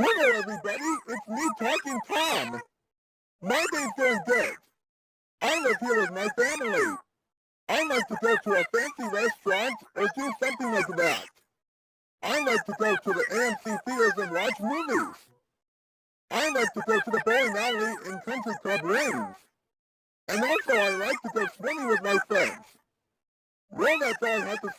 Hello everybody, it's me Talking Tom. My day's going good. I live here with my family. I like to go to a fancy restaurant or do something like that. I like to go to the AMC theaters and watch movies. I like to go to the bowling alley and country club rings. And also I like to go swimming with my friends. Well, that's all I have to